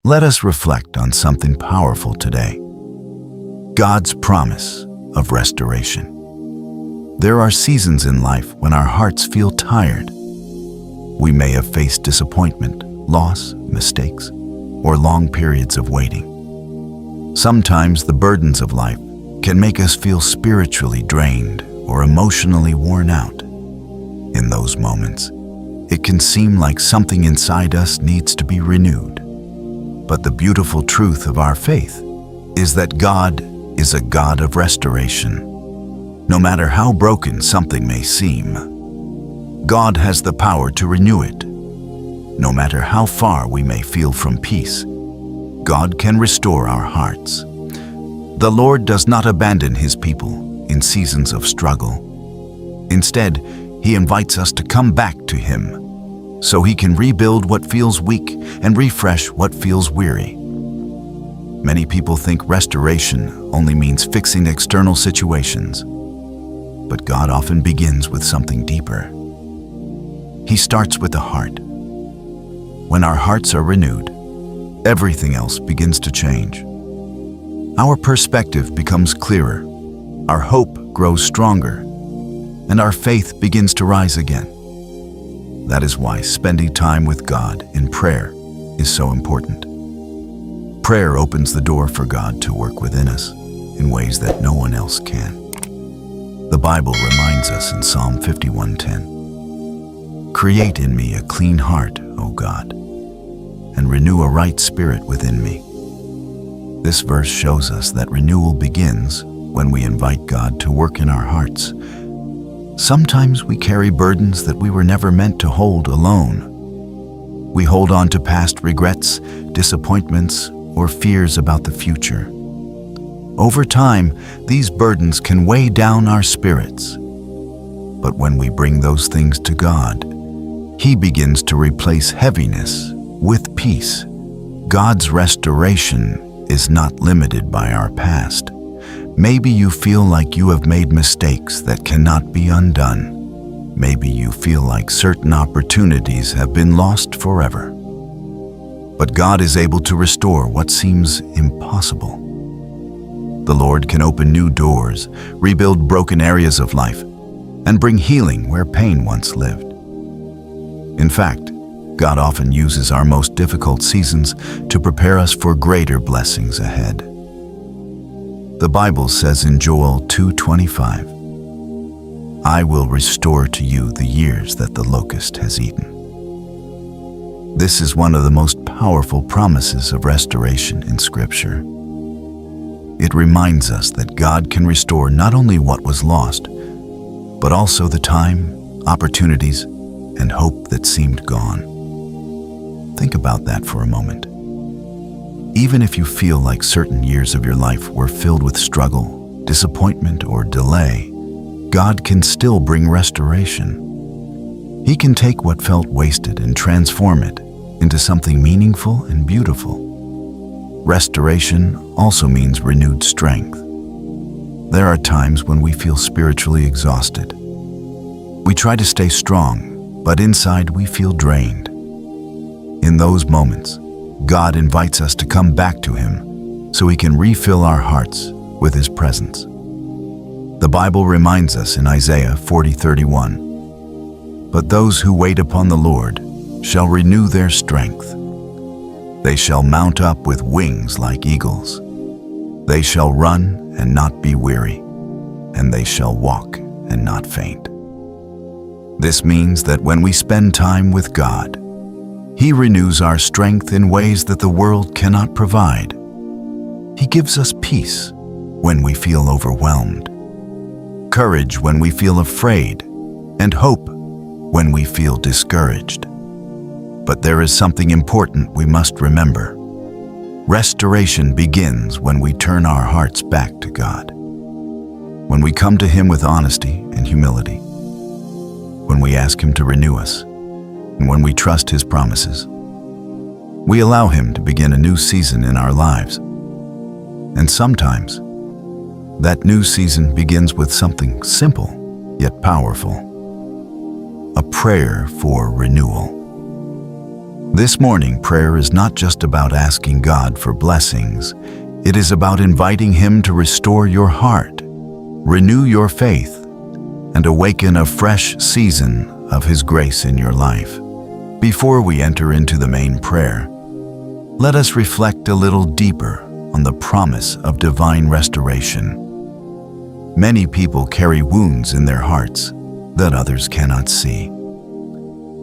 Let us reflect on something powerful today: God's promise of restoration. There are seasons in life when our hearts feel tired. We may have faced disappointment, loss, mistakes, or long periods of waiting. Sometimes the burdens of life can make us feel spiritually drained or emotionally worn out. In those moments, it can seem like something inside us needs to be renewed. But the beautiful truth of our faith is that God is a God of restoration. No matter how broken something may seem, God has the power to renew it. No matter how far we may feel from peace, God can restore our hearts. The Lord does not abandon His people in seasons of struggle. Instead, He invites us to come back to Him so He can rebuild what feels weak and refresh what feels weary. Many people think restoration only means fixing external situations, but God often begins with something deeper. He starts with the heart. When our hearts are renewed, everything else begins to change. Our perspective becomes clearer, our hope grows stronger, and our faith begins to rise again. That is why spending time with God in prayer is so important. Prayer opens the door for God to work within us in ways that no one else can. The Bible reminds us in Psalm 51:10, "Create in me a clean heart, O God, and renew a right spirit within me." This verse shows us that renewal begins when we invite God to work in our hearts. Sometimes we carry burdens that we were never meant to hold alone. We hold on to past regrets, disappointments, or fears about the future. Over time, these burdens can weigh down our spirits. But when we bring those things to God, He begins to replace heaviness with peace. God's restoration is not limited by our past. Maybe you feel like you have made mistakes that cannot be undone. Maybe you feel like certain opportunities have been lost forever. But God is able to restore what seems impossible. The Lord can open new doors, rebuild broken areas of life, and bring healing where pain once lived. In fact, God often uses our most difficult seasons to prepare us for greater blessings ahead. The Bible says in Joel 2:25, "I will restore to you the years that the locust has eaten." This is one of the most powerful promises of restoration in Scripture. It reminds us that God can restore not only what was lost, but also the time, opportunities, and hope that seemed gone. Think about that for a moment. Even if you feel like certain years of your life were filled with struggle, disappointment, or delay, God can still bring restoration. He can take what felt wasted and transform it into something meaningful and beautiful. Restoration also means renewed strength. There are times when we feel spiritually exhausted. We try to stay strong, but inside we feel drained. In those moments, God invites us to come back to Him so He can refill our hearts with His presence. The Bible reminds us in Isaiah 40:31, "But those who wait upon the Lord shall renew their strength. They shall mount up with wings like eagles. They shall run and not be weary, and they shall walk and not faint." This means that when we spend time with God, He renews our strength in ways that the world cannot provide. He gives us peace when we feel overwhelmed, courage when we feel afraid, and hope when we feel discouraged. But there is something important we must remember. Restoration begins when we turn our hearts back to God. When we come to Him with honesty and humility. When we ask Him to renew us. And when we trust His promises. We allow Him to begin a new season in our lives. And sometimes, that new season begins with something simple yet powerful. A prayer for renewal. This morning, prayer is not just about asking God for blessings. It is about inviting Him to restore your heart, renew your faith, and awaken a fresh season of His grace in your life. Before we enter into the main prayer, let us reflect a little deeper on the promise of divine restoration. Many people carry wounds in their hearts that others cannot see.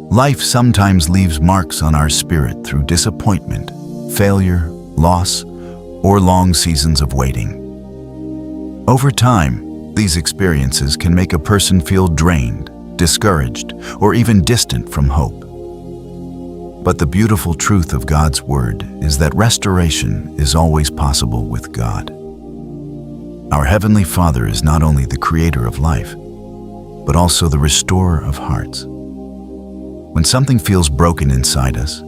Life sometimes leaves marks on our spirit through disappointment, failure, loss, or long seasons of waiting. Over time, these experiences can make a person feel drained, discouraged, or even distant from hope. But the beautiful truth of God's Word is that restoration is always possible with God. Our Heavenly Father is not only the creator of life, but also the restorer of hearts. When something feels broken inside us,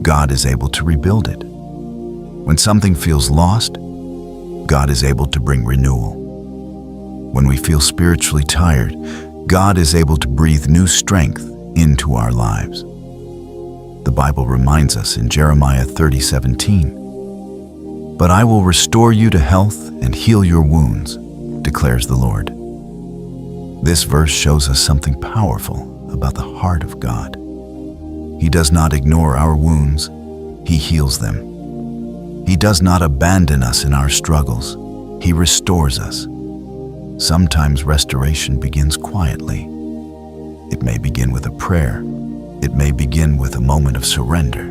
God is able to rebuild it. When something feels lost, God is able to bring renewal. When we feel spiritually tired, God is able to breathe new strength into our lives. The Bible reminds us in Jeremiah 30:17, "But I will restore you to health and heal your wounds, declares the Lord." This verse shows us something powerful about the heart of God. He does not ignore our wounds, He heals them. He does not abandon us in our struggles, He restores us. Sometimes restoration begins quietly. It may begin with a prayer. It may begin with a moment of surrender.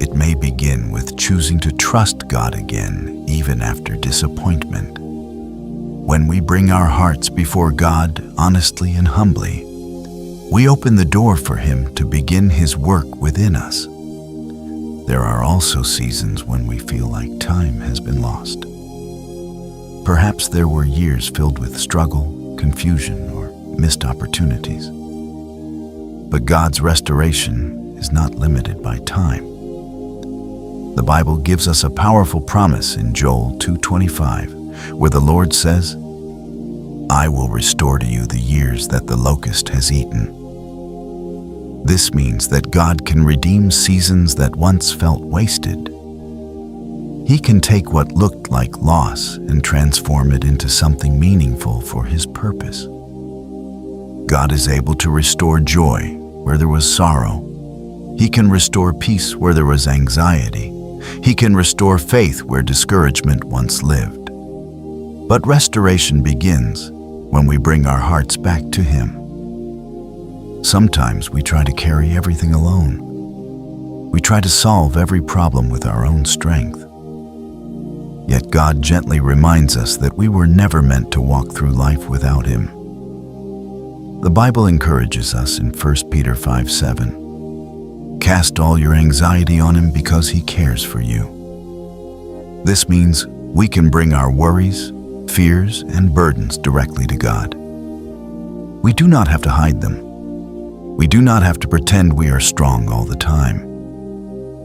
It may begin with choosing to trust God again, even after disappointment. When we bring our hearts before God honestly and humbly, we open the door for Him to begin His work within us. There are also seasons when we feel like time has been lost. Perhaps there were years filled with struggle, confusion, or missed opportunities. But God's restoration is not limited by time. The Bible gives us a powerful promise in Joel 2:25, where the Lord says, "I will restore to you the years that the locust has eaten." This means that God can redeem seasons that once felt wasted. He can take what looked like loss and transform it into something meaningful for His purpose. God is able to restore joy where there was sorrow. He can restore peace where there was anxiety. He can restore faith where discouragement once lived. But restoration begins when we bring our hearts back to Him. Sometimes we try to carry everything alone. We try to solve every problem with our own strength. Yet God gently reminds us that we were never meant to walk through life without Him. The Bible encourages us in 1 Peter 5:7, "Cast all your anxiety on Him because He cares for you." This means we can bring our worries, fears, and burdens directly to God. We do not have to hide them. We do not have to pretend we are strong all the time.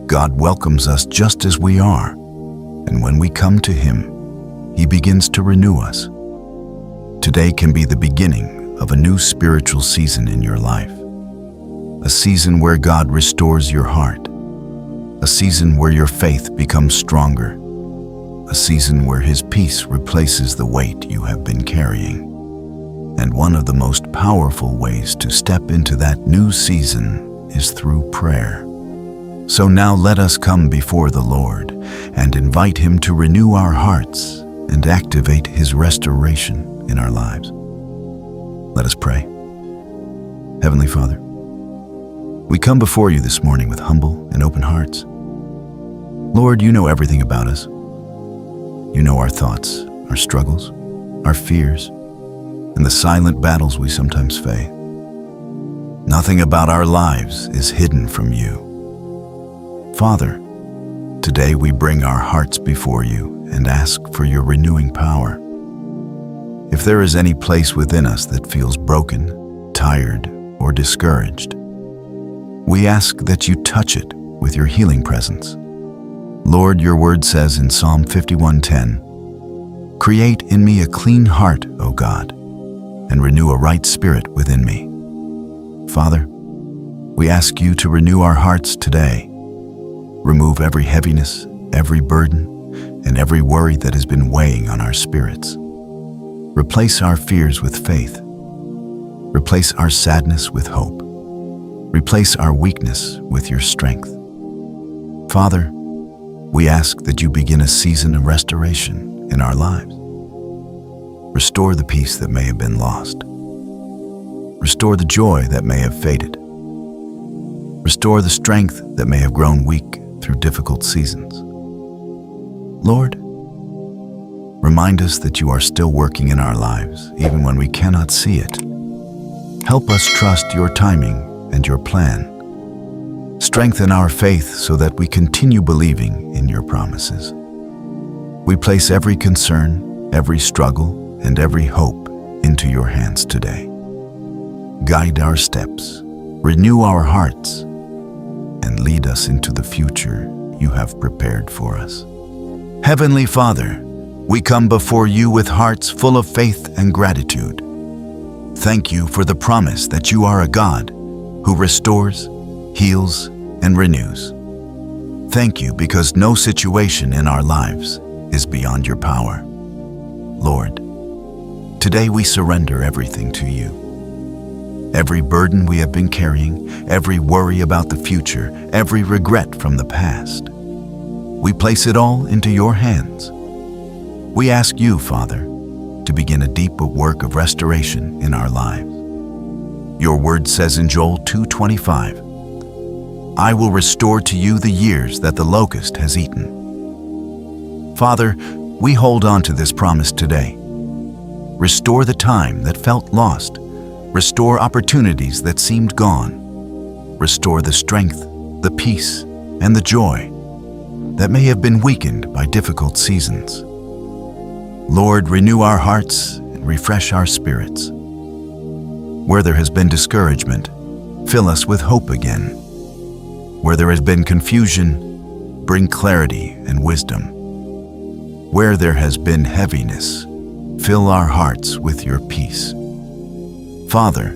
God welcomes us just as we are, and when we come to Him, He begins to renew us. Today can be the beginning of a new spiritual season in your life. A season where God restores your heart. A season where your faith becomes stronger. A season where His peace replaces the weight you have been carrying. And one of the most powerful ways to step into that new season is through prayer. So now let us come before the Lord and invite Him to renew our hearts and activate His restoration in our lives. Let us pray. Heavenly Father, we come before You this morning with humble and open hearts. Lord, You know everything about us. You know our thoughts, our struggles, our fears, and the silent battles we sometimes face. Nothing about our lives is hidden from You. Father, today we bring our hearts before You and ask for Your renewing power. If there is any place within us that feels broken, tired, or discouraged, we ask that You touch it with Your healing presence. Lord, Your word says in Psalm 51:10, "Create in me a clean heart, O God, and renew a right spirit within me." Father, We ask you to renew our hearts today. Remove every heaviness, every burden, and every worry that has been weighing on our spirits. Replace our fears with faith. Replace our sadness with hope. Replace our weakness with your strength. Father, we ask that you begin a season of restoration in our lives. Restore the peace that may have been lost. Restore the joy that may have faded. Restore the strength that may have grown weak through difficult seasons. Lord, remind us that you are still working in our lives, even when we cannot see it. Help us trust your timing and your plan. Strengthen our faith so that we continue believing in your promises. We place every concern, every struggle, and every hope into your hands today. Guide our steps, renew our hearts, and lead us into the future you have prepared for us. Heavenly Father, we come before you with hearts full of faith and gratitude. Thank you for the promise that you are a God who restores, heals, and renews. Thank you because no situation in our lives is beyond your power. Lord, today we surrender everything to you. Every burden we have been carrying, every worry about the future, every regret from the past, we place it all into your hands. We ask you, Father, to begin a deep work of restoration in our lives. Your word says in Joel 2:25, I will restore to you the years that the locust has eaten. Father, we hold on to this promise today. Restore the time that felt lost. Restore opportunities that seemed gone. Restore the strength, the peace, and the joy that may have been weakened by difficult seasons. Lord, renew our hearts and refresh our spirits. Where there has been discouragement, fill us with hope again. Where there has been confusion, bring clarity and wisdom. Where there has been heaviness, fill our hearts with your peace. Father,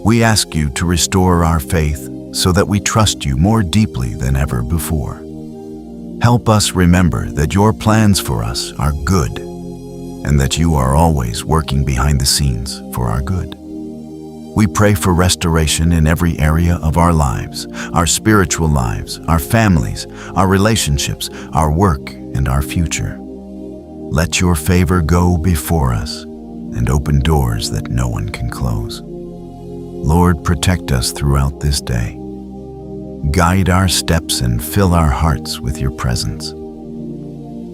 we ask you to restore our faith so that we trust you more deeply than ever before. Help us remember that your plans for us are good and that you are always working behind the scenes for our good. We pray for restoration in every area of our lives, our spiritual lives, our families, our relationships, our work, and our future. Let your favor go before us and open doors that no one can close. Lord, protect us throughout this day. Guide our steps and fill our hearts with your presence.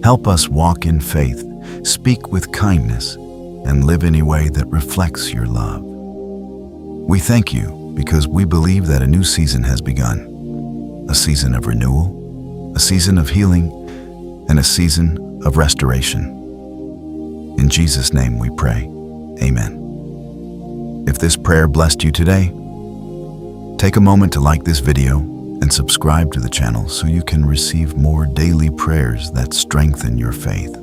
Help us walk in faith, speak with kindness, and live in a way that reflects your love. We thank you because we believe that a new season has begun, a season of renewal, a season of healing, and a season of restoration. In Jesus' name we pray. Amen. If this prayer blessed you today, take a moment to like this video and subscribe to the channel so you can receive more daily prayers that strengthen your faith.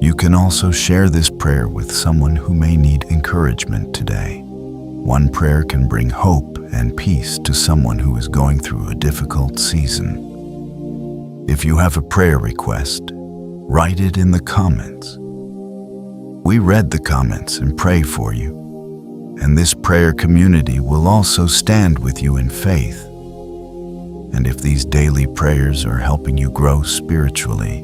You can also share this prayer with someone who may need encouragement today. One prayer can bring hope and peace to someone who is going through a difficult season. If you have a prayer request, write it in the comments. We read the comments and pray for you, and this prayer community will also stand with you in faith. And if these daily prayers are helping you grow spiritually,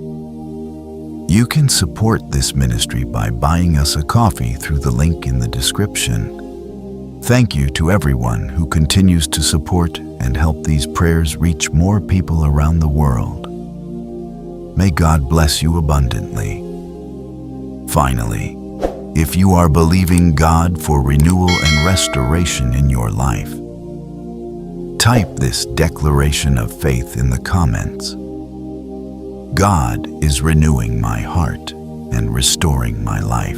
you can support this ministry by buying us a coffee through the link in the description. Thank you to everyone who continues to support and help these prayers reach more people around the world. May God bless you abundantly. Finally, if you are believing God for renewal and restoration in your life, type this declaration of faith in the comments. God is renewing my heart and restoring my life.